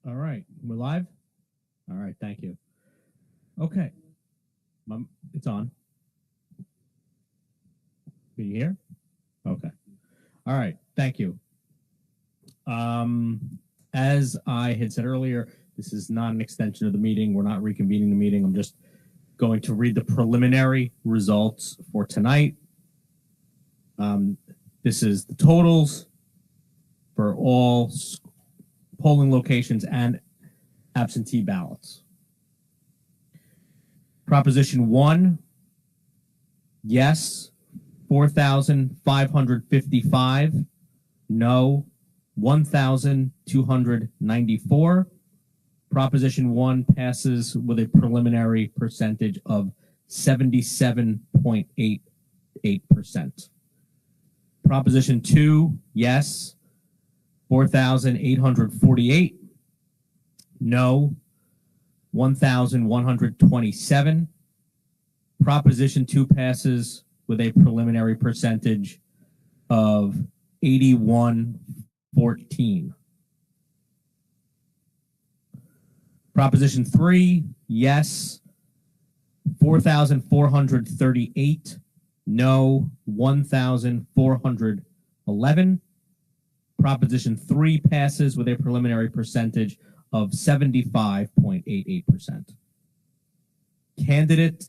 All right, we're live. All right, thank you. Okay, it's on. Can you hear? Okay. All right, thank you. As I had said earlier, this is not an extension of the meeting. We're not reconvening the meeting. I'm just going to read the preliminary results for tonight. This is the totals for all polling locations and absentee ballots. Proposition 1, yes, 4,555, no, 1,294. Proposition 1 passes with a preliminary percentage of 77.88%. Proposition 2, yes, 4,848, no, 1,127. Proposition 2 passes with a preliminary percentage of 81.14. Proposition 3, yes, 4,438, no, 1,411. Proposition 3 passes with a preliminary percentage of 75.88%. Candidate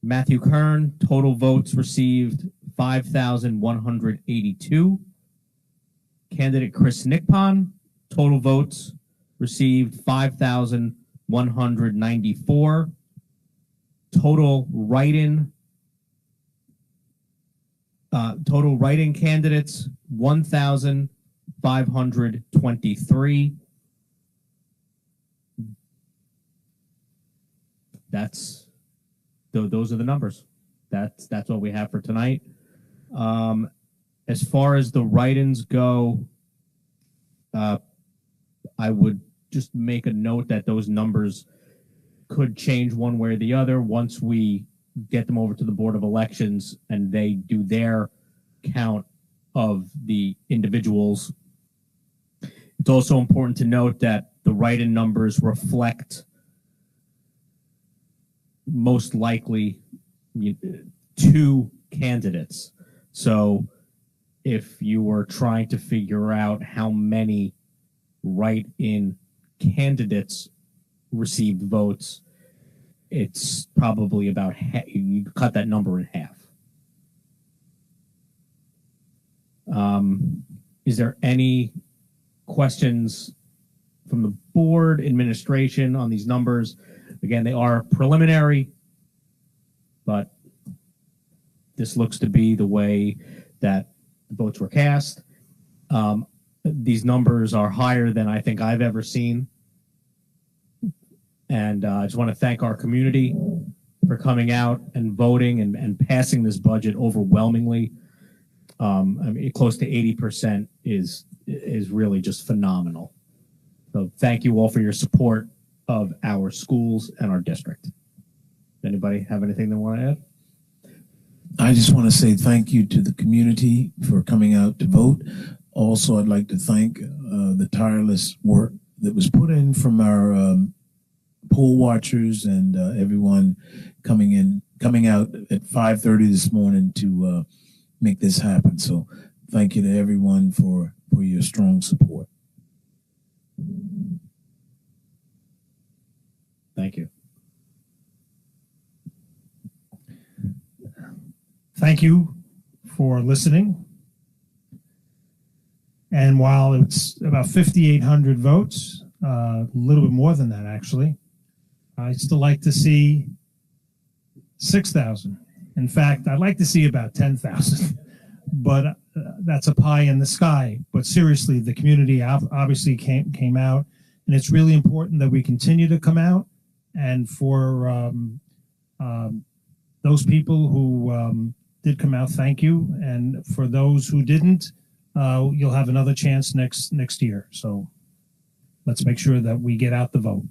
Matthew Kern, total votes received 5,182. Candidate Chris Nickpon, total votes received 5,194. Total write-in candidates 1,523. Those are the numbers. That's what we have for tonight. As far as the write-ins go, I would just make a note that those numbers could change one way or the other once we get them over to the Board of Elections and they do their count of the individuals. It's also important to note that the write-in numbers reflect most likely 2 candidates. So if you were trying to figure out how many write-in candidates received votes, it's probably about you cut that number in half. Is there any questions from the board administration on these numbers? Again, they are preliminary, but this looks to be the way that the votes were cast. These numbers are higher than I think I've ever seen. And I just want to thank our community for coming out and voting and passing this budget overwhelmingly. I mean, close to 80% is really just phenomenal. So thank you all for your support of our schools and our district. Anybody have anything they want to add? I just want to say thank you to the community for coming out to vote. Also, I'd like to thank the tireless work that was put in from our poll watchers and everyone coming out at 5:30 this morning to make this happen. So thank you to everyone for your strong support. Thank you. Thank you for listening. And while it's about 5,800 votes, a little bit more than that actually, I'd still like to see 6,000. In fact, I'd like to see about 10,000, but that's a pie in the sky. But seriously, the community obviously came out, and it's really important that we continue to come out. And for those people who did come out, thank you. And for those who didn't, you'll have another chance next year. So let's make sure that we get out the vote.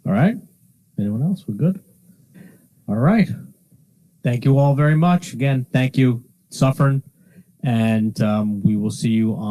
All right. Anyone else? We're good. All right. Thank you all very much. Again, thank you, Suffern and we will see you on